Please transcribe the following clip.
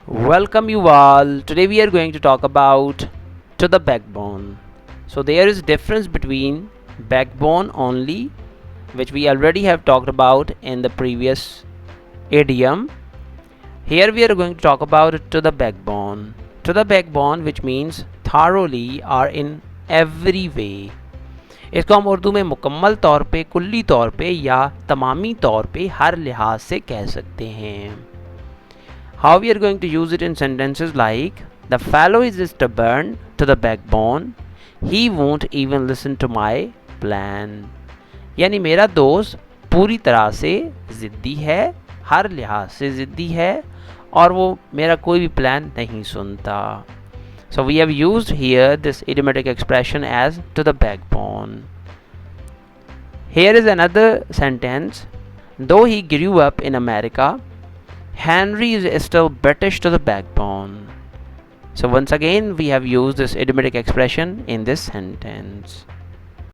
Welcome you all. Today we are going to talk about to the backbone. So there is difference between backbone only, which we already have talked about in the previous idiom. Here we are going to talk about to the backbone. To the backbone, which means thoroughly or in every way. इसको हम उर्दू में मुकम्मल तौर पे, कुल्ली तौर पे या तमामी तौर पे हर लिहाज से कह सकते हैं. How we are going to use it in sentences like the fellow is stubborn to the backbone, he won't even listen to my plan. यानी मेरा दोस्त पूरी तरह से ज़िद्दी है, हर लिहाज से ज़िद्दी है और वो मेरा कोई भी प्लान नहीं सुनता. So we have used here this idiomatic expression as to the backbone. Here is another sentence. Though he grew up in America, Henry is still British to the backbone. So once again we have used this idiomatic expression in this sentence.